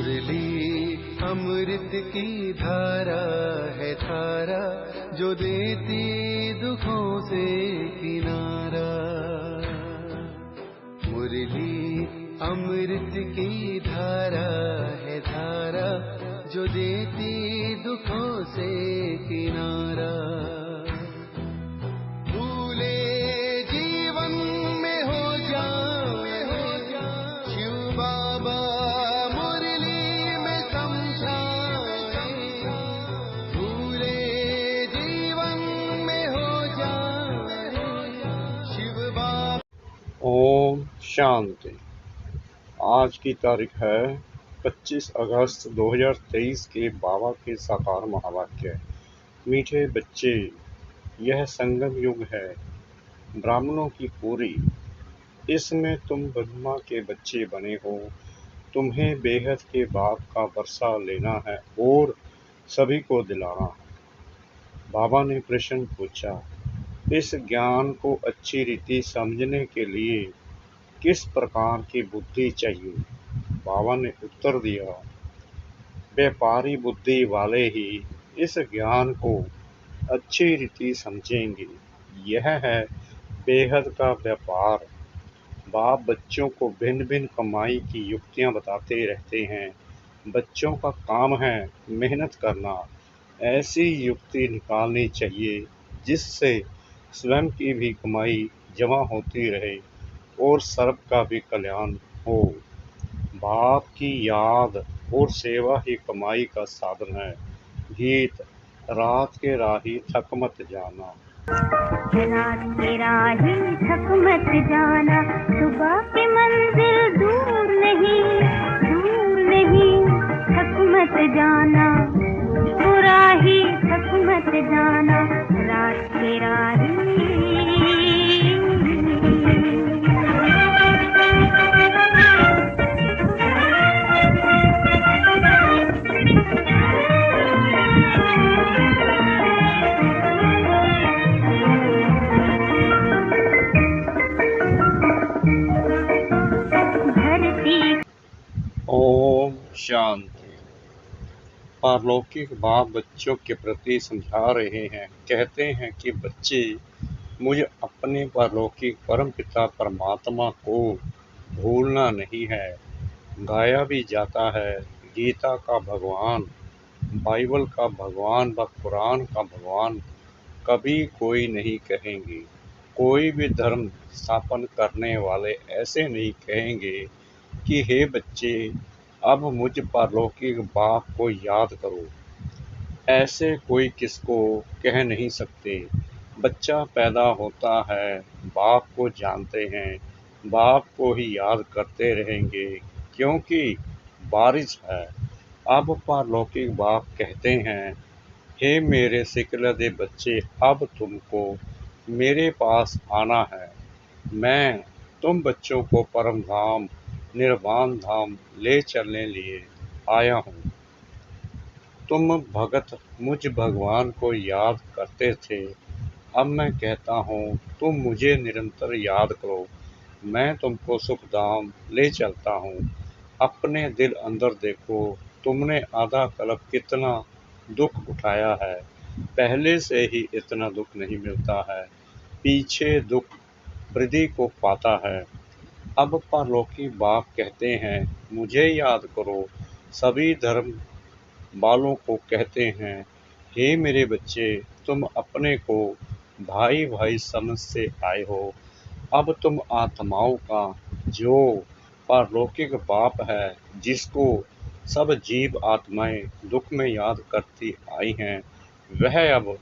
मुरली अमृत की धारा है धारा, जो देती दुखों से किनारा। मुरली अमृत की धारा है धारा, जो देती दुखों से किनारा। भूले जीवन में हो जाए शिव बाबा मुरली में समझाए। भूले जीवन में हो जाए शिव बाबा। ओम शांति। आज की तारीख है 25 अगस्त 2023 के बाबा के साकार महावाक्य। मीठे बच्चे, यह संगम युग है ब्राह्मणों की पूरी। इसमें तुम ब्रह्मा के बच्चे बने हो। तुम्हें बेहद के बाप का वर्षा लेना है और सभी को दिलाना है। बाबा ने प्रश्न पूछा, इस ज्ञान को अच्छी रीति समझने के लिए किस प्रकार की बुद्धि चाहिए? बाबा ने उत्तर दिया, व्यापारी बुद्धि वाले ही इस ज्ञान को अच्छी रीति समझेंगे। यह है बेहद का व्यापार। बाप बच्चों को भिन्न भिन्न कमाई की युक्तियां बताते रहते हैं। बच्चों का काम है मेहनत करना। ऐसी युक्ति निकालनी चाहिए जिससे स्वयं की भी कमाई जमा होती रहे और सर्व का भी कल्याण हो। बाप की याद और सेवा ही कमाई का साधन है। गीत, रात के राही थक मत जाना। रात के राही थक मत जाना, सुबह की मंजिल दूर नहीं, थक मत जाना। ओ राही थक मत जाना, रात के राही। ओम शांति। पारलौकिक बाप बच्चों के प्रति समझा रहे हैं। कहते हैं कि बच्चे, मुझे अपने पारलौकिक परमपिता परमात्मा को भूलना नहीं है। गाया भी जाता है, गीता का भगवान, बाइबल का भगवान व कुरान का भगवान कभी कोई नहीं कहेंगे। कोई भी धर्म स्थापन करने वाले ऐसे नहीं कहेंगे कि हे बच्चे, अब मुझ पारलौकिक बाप को याद करो। ऐसे कोई किसको कह नहीं सकते। बच्चा पैदा होता है, बाप को जानते हैं, बाप को ही याद करते रहेंगे क्योंकि बारिश है। अब पारलौकिक बाप कहते हैं, हे मेरे सिकलदे बच्चे, अब तुमको मेरे पास आना है। मैं तुम बच्चों को परम धाम, निर्वाण धाम ले चलने लिए आया हूँ। तुम भगत मुझ भगवान को याद करते थे। अब मैं कहता हूँ, तुम मुझे निरंतर याद करो। मैं तुमको सुख धाम ले चलता हूँ। अपने दिल अंदर देखो, तुमने आधा कल्प कितना दुख उठाया है। पहले से ही इतना दुख नहीं मिलता है, पीछे दुख वृद्धि को पाता है। अब पारलौकिक बाप कहते हैं, मुझे याद करो। सभी धर्म वालों को कहते हैं, हे मेरे बच्चे, तुम अपने को भाई भाई समझ से आए हो। अब तुम आत्माओं का जो पारलौकिक बाप है, जिसको सब जीव आत्माएं दुख में याद करती आई हैं, वह अब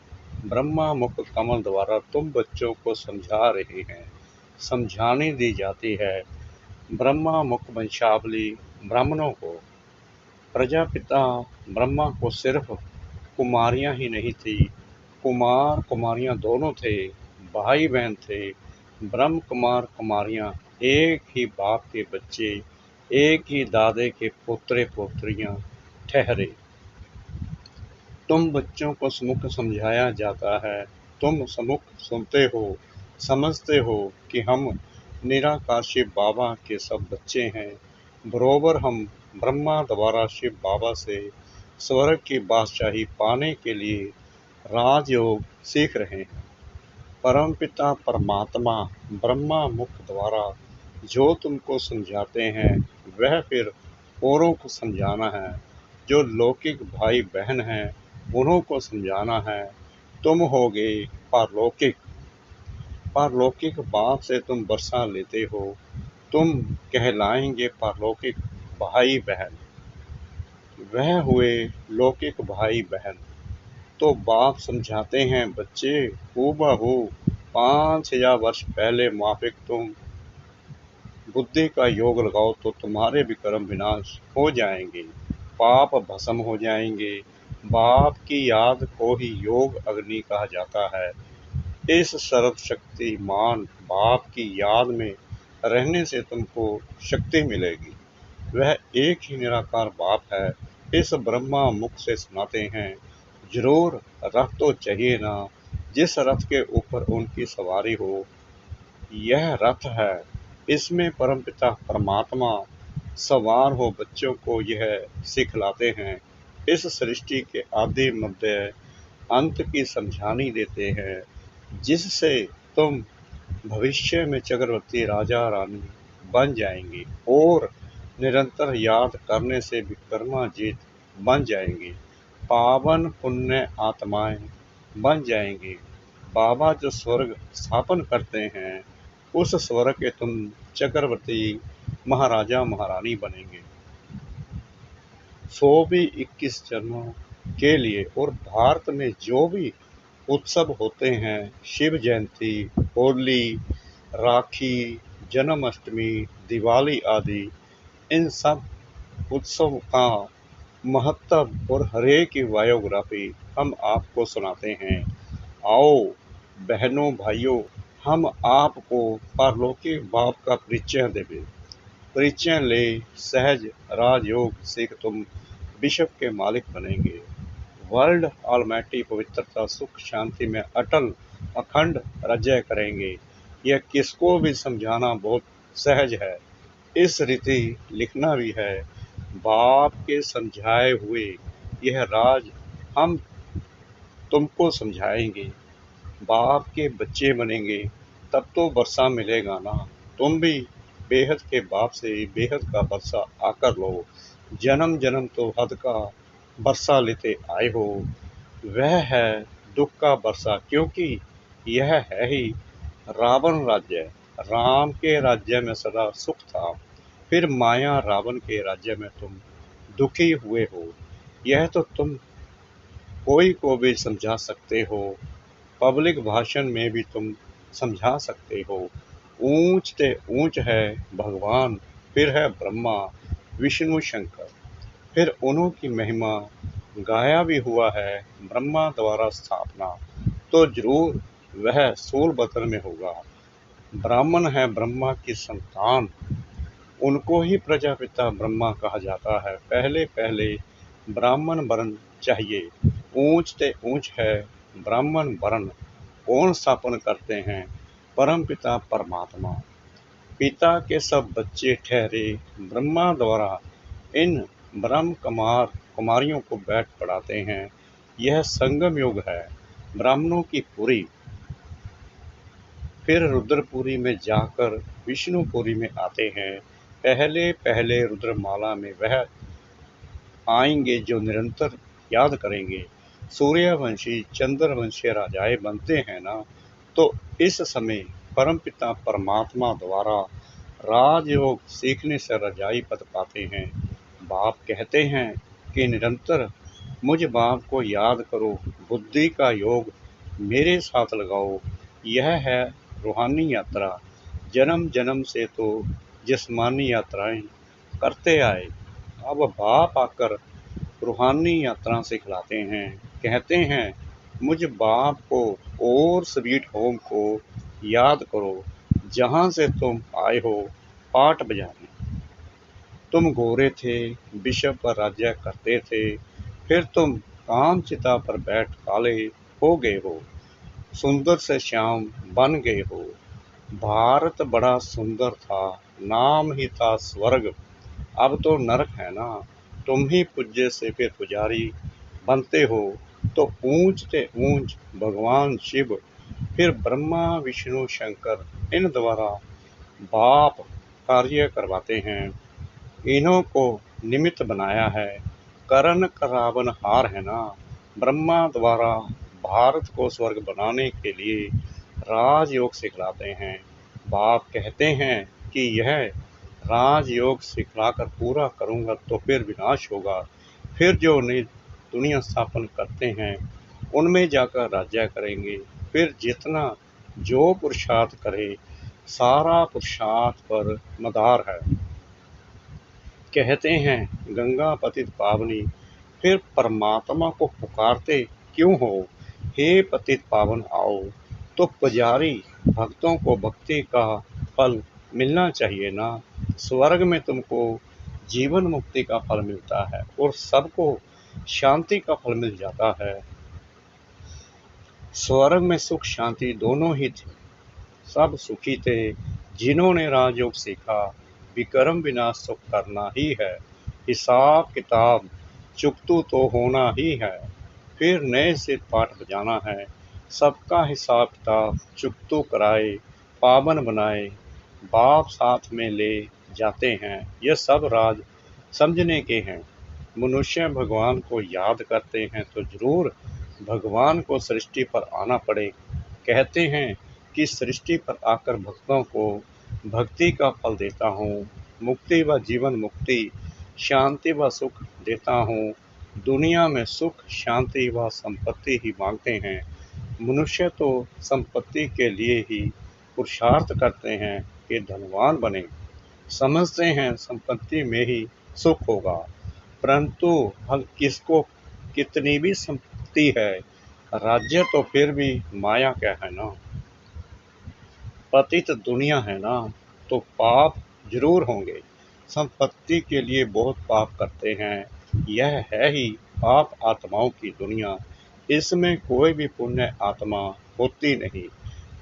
ब्रह्मा मुख कमल द्वारा तुम बच्चों को समझा रहे हैं, समझाने दी जाती है। ब्रह्मा मुख वंशावली ब्राह्मणों को। प्रजापिता ब्रह्मा को सिर्फ कुमारियां ही नहीं थी, कुमार कुमारियां दोनों थे, भाई बहन थे। ब्रह्म कुमार कुमारियां एक ही बाप के बच्चे, एक ही दादे के पोतरे पोत्रियां ठहरे। तुम बच्चों को समुख समझाया जाता है। तुम समुख सुनते हो, समझते हो कि हम निराकार शिव बाबा के सब बच्चे हैं। बरोबर हम ब्रह्मा द्वारा शिव बाबा से स्वर्ग की बादशाही पाने के लिए राजयोग सीख रहे हैं। परमपिता परमात्मा ब्रह्मा मुख द्वारा जो तुमको समझाते हैं वह फिर औरों को समझाना है। जो लौकिक भाई बहन हैं उन्हों को समझाना है। तुम होगे पारलौकिक। पारलौकिक बाप से तुम वर्षा लेते हो। तुम कहलाएंगे पारलौकिक भाई बहन। वह हुए लौकिक भाई बहन। तो बाप समझाते हैं बच्चे हूबहू 5000 वर्ष पहले माफिक तुम बुद्धि का योग लगाओ तो तुम्हारे भी कर्म विनाश हो जाएंगे, पाप भस्म हो जाएंगे। बाप की याद को ही योग अग्नि कहा जाता है। इस सर्वशक्तिमान बाप की याद में रहने से तुमको शक्ति मिलेगी। वह एक ही निराकार बाप है। इस ब्रह्मा मुख से सुनाते हैं। जरूर रथ तो चाहिए ना, जिस रथ के ऊपर उनकी सवारी हो। यह रथ है, इसमें परमपिता परमात्मा सवार हो बच्चों को यह सिखलाते हैं। इस सृष्टि के आदि मध्य अंत की समझानी देते हैं, जिससे तुम भविष्य में चक्रवर्ती राजा रानी बन जाएंगे और निरंतर याद करने से विक्रमाजीत बन जाएंगे, पावन पुण्य आत्माएं बन जाएंगे। बाबा जो स्वर्ग स्थापन करते हैं उस स्वर्ग के तुम चक्रवर्ती महाराजा महारानी बनेंगे। 121 जन्मों के लिए। और भारत में जो भी उत्सव होते हैं, शिव जयंती, होली, राखी, जन्माष्टमी, दिवाली आदि, इन सब उत्सव का महत्व और हरे की बायोग्राफी हम आपको सुनाते हैं। आओ बहनों भाइयों, हम आपको पारलौकिक बाप का परिचय देवे। परिचय ले सहज राजयोग सीख तुम विश्व के मालिक बनेंगे। वर्ल्ड ऑलमाइटी पवित्रता सुख शांति में अटल अखंड राज्य करेंगे। यह किसको भी समझाना बहुत सहज है। इस रीति लिखना भी है। बाप के समझाए हुए यह राज हम तुमको समझाएंगे। बाप के बच्चे बनेंगे तब तो वर्षा मिलेगा ना। तुम भी बेहद के बाप से बेहद का वर्षा आकर लो। जन्म जन्म तो हद का वर्षा लेते आए हो। वह है दुख का वर्षा, क्योंकि यह है ही रावण राज्य। राम के राज्य में सदा सुख था, फिर माया रावण के राज्य में तुम दुखी हुए हो। यह तो तुम कोई को भी समझा सकते हो। पब्लिक भाषण में भी तुम समझा सकते हो। ऊंच ते ऊंच है भगवान, फिर है ब्रह्मा विष्णु शंकर, फिर उन्हों की महिमा गाया भी हुआ है ब्रह्मा द्वारा स्थापना, तो जरूर वह सूलबद्र में होगा। ब्राह्मण है ब्रह्मा की संतान, उनको ही प्रजापिता ब्रह्मा कहा जाता है। पहले पहले ब्राह्मण वर्ण चाहिए। ऊंच ते ऊंच है ब्राह्मण वर्ण, कौन स्थापन करते हैं? परमपिता परमात्मा। पिता के सब बच्चे ठहरे ब्रह्मा द्वारा इन ब्रह्म कुमारियों को बैठ पढ़ाते हैं। यह संगम युग है ब्राह्मणों की पुरी। फिर रुद्रपुरी में जाकर विष्णुपुरी में आते हैं। पहले पहले रुद्रमाला में वह आएंगे जो निरंतर याद करेंगे। सूर्यवंशी चंद्रवंशी राजाएं बनते हैं ना, तो इस समय परमपिता परमात्मा द्वारा राजयोग सीखने से रजाई पद पाते हैं। बाप कहते हैं कि निरंतर मुझ बाप को याद करो, बुद्धि का योग मेरे साथ लगाओ। यह है रूहानी यात्रा। जन्म जन्म से तो जिस्मानी यात्राएं करते आए, अब बाप आकर रूहानी यात्रा सिखलाते हैं। कहते हैं मुझ बाप को और स्वीट होम को याद करो, जहाँ से तुम आए हो पाठ बजाने। तुम गोरे थे, विश्व पर राज्य करते थे, फिर तुम काम चिता पर बैठ काले हो गए हो, सुंदर से श्याम बन गए हो। भारत बड़ा सुंदर था, नाम ही था स्वर्ग। अब तो नरक है ना, तुम ही पूज्य से फिर पुजारी बनते हो। तो ऊंचते ऊंच भगवान शिव, फिर ब्रह्मा विष्णु शंकर, इन द्वारा बाप कार्य करवाते हैं। इन्हों को निमित्त बनाया है, करण करावन हार है ना। ब्रह्मा द्वारा भारत को स्वर्ग बनाने के लिए राजयोग सिखलाते हैं। बाप कहते हैं कि यह राजयोग सिखलाकर पूरा करूंगा तो फिर विनाश होगा। फिर जो नई दुनिया स्थापन करते हैं उनमें जाकर राज्य करेंगे। फिर जितना जो पुरुषार्थ करे सारा पुरुषार्थ पर मदार है। कहते हैं गंगा पतित पावनी, फिर परमात्मा को पुकारते क्यों हो, हे पतित पावन आओ। तो पुजारी भक्तों को भक्ति का फल मिलना चाहिए ना। स्वर्ग में तुमको जीवन मुक्ति का फल मिलता है और सबको शांति का फल मिल जाता है। स्वर्ग में सुख शांति दोनों ही थे, सब सुखी थे। जिन्होंने राजयोग सीखा विक्रम विनाश सुख करना ही है। हिसाब किताब चुकतू तो होना ही है, फिर नए से पाठ बजाना है। सबका हिसाब किताब चुकतू कराए, पावन बनाए, बाप साथ में ले जाते हैं। यह सब राज समझने के हैं। मनुष्य भगवान को याद करते हैं तो जरूर भगवान को सृष्टि पर आना पड़े। कहते हैं कि सृष्टि पर आकर भक्तों को भक्ति का फल देता हूँ, मुक्ति व जीवन मुक्ति, शांति व सुख देता हूँ। दुनिया में सुख शांति व संपत्ति ही मांगते हैं। मनुष्य तो संपत्ति के लिए ही पुरुषार्थ करते हैं कि धनवान बने। समझते हैं संपत्ति में ही सुख होगा, परंतु हल किसको कितनी भी संपत्ति है, राज्य तो फिर भी माया क्या है ना। पतित दुनिया है ना, तो पाप जरूर होंगे। संपत्ति के लिए बहुत पाप करते हैं। यह है ही पाप आत्माओं की दुनिया। इसमें कोई भी पुण्य आत्मा होती नहीं।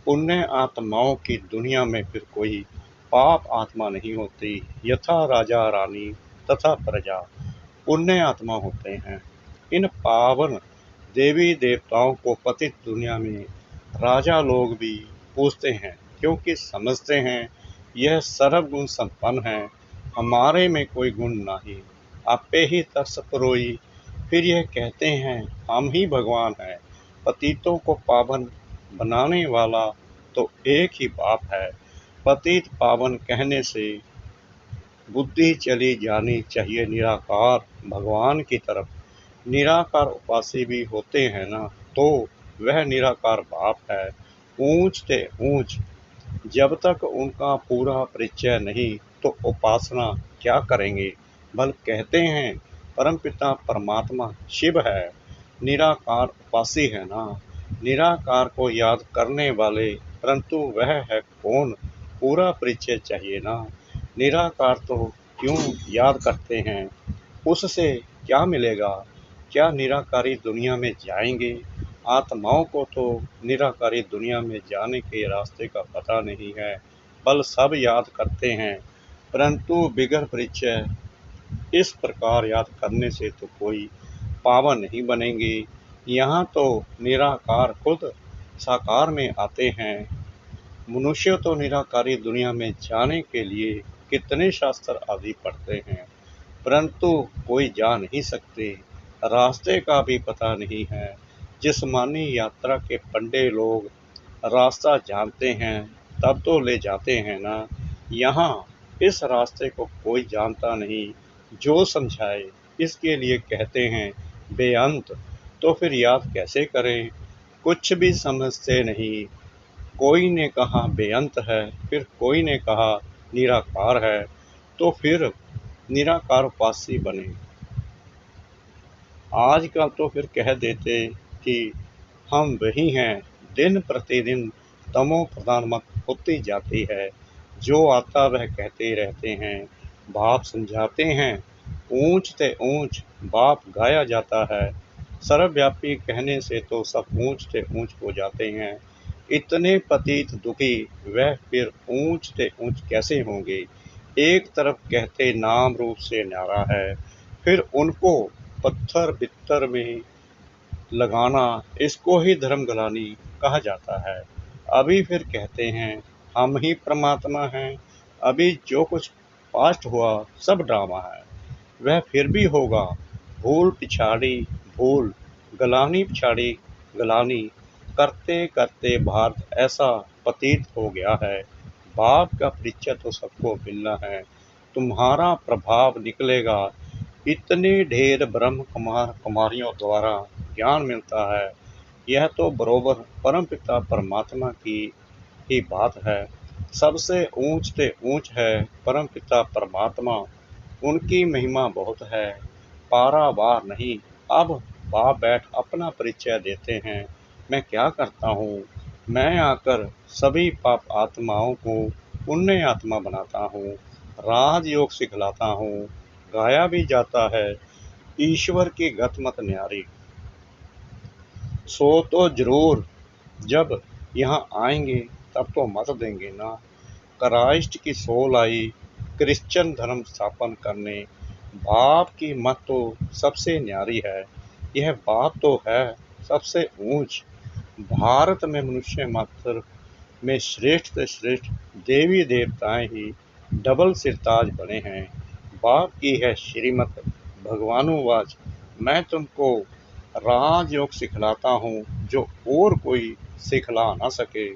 पुण्य आत्माओं की दुनिया में फिर कोई पाप आत्मा नहीं होती। यथा राजा रानी तथा प्रजा पुण्य आत्मा होते हैं। इन पावन देवी देवताओं को पतित दुनिया में राजा लोग भी पूजते हैं, क्योंकि समझते हैं यह सर्वगुण संपन्न है, हमारे में कोई गुण नहीं। आपे ही तरस परोई, फिर यह कहते हैं हम ही भगवान हैं। पतितों को पावन बनाने वाला तो एक ही बाप है। पतित पावन कहने से बुद्धि चली जानी चाहिए निराकार भगवान की तरफ। निराकार उपासी भी होते हैं ना, तो वह निराकार बाप है। ऊंचते ऊंच जब तक उनका पूरा परिचय नहीं तो उपासना क्या करेंगे। बल कहते हैं परमपिता परमात्मा शिव है, निराकार उपासी है ना। निराकार को याद करने वाले, परंतु वह है कौन, पूरा परिचय चाहिए ना। निराकार तो क्यों याद करते हैं, उससे क्या मिलेगा। क्या निराकारी दुनिया में जाएंगे। आत्माओं को तो निराकारी दुनिया में जाने के रास्ते का पता नहीं है, बल सब याद करते हैं, परंतु बिगर परिचय इस प्रकार याद करने से तो कोई पावन नहीं बनेंगे। यहाँ तो निराकार खुद साकार में आते हैं। मनुष्य तो निराकारी दुनिया में जाने के लिए कितने शास्त्र आदि पढ़ते हैं, परंतु कोई जा नहीं सकते। रास्ते का भी पता नहीं है। जिस्मानी यात्रा के पंडे लोग रास्ता जानते हैं तब तो ले जाते हैं ना। यहाँ इस रास्ते को कोई जानता नहीं, जो समझाए इसके लिए कहते हैं बेअंत। तो फिर याद कैसे करें, कुछ भी समझते नहीं। कोई ने कहा बेअंत है, फिर कोई ने कहा निराकार है, तो फिर निराकार उपासी बने। आजकल तो फिर कह देते कि हम वही हैं। दिन प्रतिदिन तमो प्रधान मत होती जाती है। जो आता वह कहते रहते हैं, बाप समझाते हैं। ऊंचते ऊंच बाप गाया जाता है। सर्वव्यापी कहने से तो सब ऊंचते ऊंच हो जाते हैं। इतने पतित दुखी वह फिर ऊंचते ऊंच कैसे होंगे। एक तरफ कहते नाम रूप से न्यारा है, फिर उनको पत्थर बित्तर में लगाना, इसको ही धर्म गलानी कहा जाता है। अभी फिर कहते हैं हम ही परमात्मा हैं, अभी जो कुछ पास्ट हुआ सब ड्रामा है, वह फिर भी होगा। भूल पिछाड़ी भूल, गलानी पिछाड़ी गलानी, करते करते भारत ऐसा पतित हो गया है। बाप का परिचय तो सबको मिलना है, तुम्हारा प्रभाव निकलेगा। इतने ढेर ब्रह्म कुमार कुमारियों द्वारा ज्ञान मिलता है, यह तो बरोबर परमपिता परमात्मा की ही बात है। सबसे ऊंच से ऊंच है परमपिता परमात्मा, उनकी महिमा बहुत है, पारावार नहीं। अब बाप बैठ अपना परिचय देते हैं। मैं क्या करता हूँ, मैं आकर सभी पाप आत्माओं को पुण्य आत्मा बनाता हूँ, राजयोग सिखलाता हूँ। गाया भी जाता है ईश्वर की गत मत न्यारी, सो तो जरूर जब यहाँ आएंगे तब तो मत देंगे ना। क्राइस्ट की सोल आई क्रिश्चियन धर्म स्थापन करने, बाप की मत तो सबसे न्यारी है, यह बात तो है सबसे ऊंच। भारत में मनुष्य मात्र में श्रेष्ठ से श्रेष्ठ देवी देवताएं ही डबल सिरताज बने हैं। बाप की है श्रीमत भगवानुवाच, मैं तुमको राजयोग सिखलाता हूँ जो और कोई सिखला ना सके।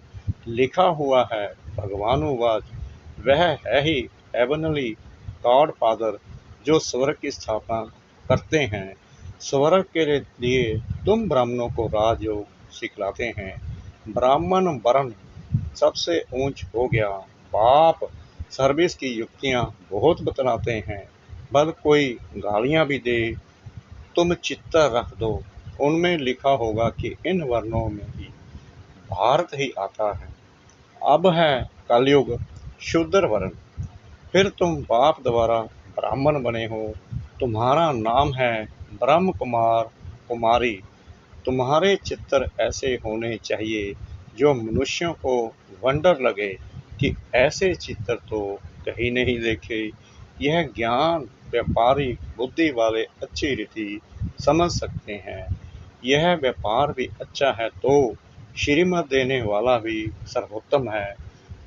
लिखा हुआ है भगवानुवाच, वह है ही हेवनली गॉड फादर जो स्वर्ग की स्थापना करते हैं। स्वर्ग के लिए तुम ब्राह्मणों को राजयोग सिखलाते हैं। ब्राह्मण वर्ण सबसे ऊंच हो गया। बाप सर्विस की युक्तियां बहुत बतलाते हैं, बल कोई गालियां भी दे तुम चित्तर रख दो, उनमें लिखा होगा कि इन वर्णों में ही भारत ही आता है। अब है कलयुग शूद्र वर्ण, फिर तुम बाप द्वारा ब्राह्मण बने हो, तुम्हारा नाम है ब्रह्म कुमार कुमारी। तुम्हारे चित्र ऐसे होने चाहिए जो मनुष्यों को वंडर लगे कि ऐसे चित्र तो कहीं नहीं देखे। यह ज्ञान व्यापारी बुद्धि वाले अच्छी रीति समझ सकते हैं। यह व्यापार भी अच्छा है तो श्रीमत देने वाला भी सर्वोत्तम है,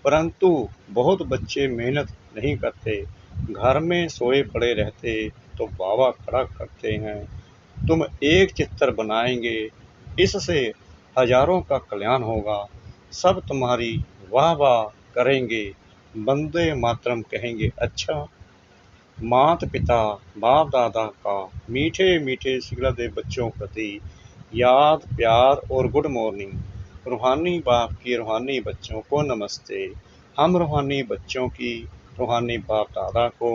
परंतु बहुत बच्चे मेहनत नहीं करते, घर में सोए पड़े रहते तो बाबा खड़ा करते हैं। तुम एक चित्र बनाएंगे, इससे हजारों का कल्याण होगा, सब तुम्हारी वाह वाह करेंगे, वंदे मातरम कहेंगे। अच्छा, मात पिता बाप दादा का मीठे मीठे सिखला दे बच्चों प्रति याद प्यार और गुड मॉर्निंग। रूहानी बाप की रूहानी बच्चों को नमस्ते। हम रूहानी बच्चों की रूहानी बाप दादा को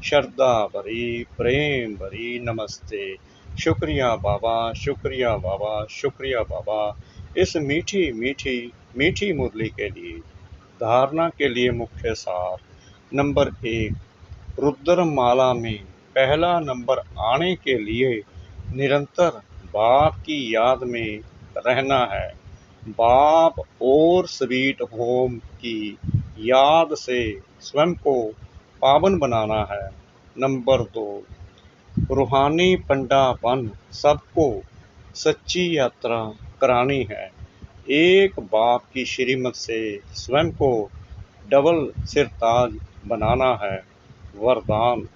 श्रद्धा भरी प्रेम भरी नमस्ते। शुक्रिया बाबा, शुक्रिया बाबा, शुक्रिया बाबा, इस मीठी मीठी मीठी मुरली के लिए। धारणा के लिए मुख्य सार। नंबर 1, रुद्र माला में पहला नंबर आने के लिए निरंतर बाप की याद में रहना है। बाप और स्वीट होम की याद से स्वयं को पावन बनाना है। नंबर 2, रूहानी पंडापन सबको सच्ची यात्रा करानी है। एक बाप की श्रीमत से स्वयं को डबल सिरताज बनाना है। वरदान,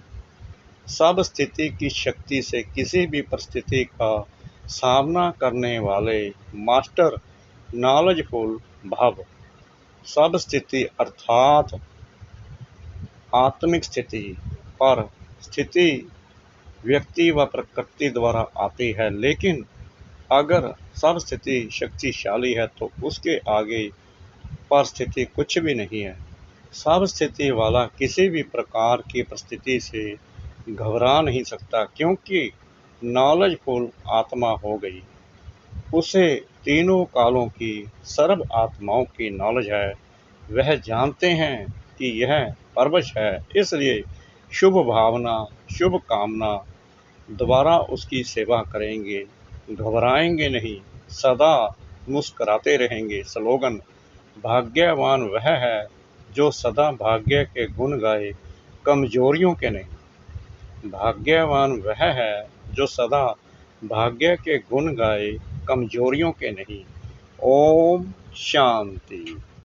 सब स्थिति की शक्ति से किसी भी परिस्थिति का सामना करने वाले मास्टर नॉलेजफुल भव। सब स्थिति अर्थात आत्मिक स्थिति, पर स्थिति व्यक्ति व प्रकृति द्वारा आती है, लेकिन अगर सब स्थिति शक्तिशाली है तो उसके आगे परिस्थिति कुछ भी नहीं है। सब स्थिति वाला किसी भी प्रकार की परिस्थिति से घबरा नहीं सकता, क्योंकि नॉलेजफुल आत्मा हो गई। उसे तीनों कालों की सर्व आत्माओं की नॉलेज है। वह जानते हैं कि यह परवश है, इसलिए शुभ भावना शुभ कामना द्वारा उसकी सेवा करेंगे, घबराएंगे नहीं, सदा मुस्कुराते रहेंगे। स्लोगन, भाग्यवान वह है जो सदा भाग्य के गुण गाए, कमजोरियों के नहीं। भाग्यवान वह है जो सदा भाग्य के गुण गाए, कमजोरियों के नहीं। ओम शांति।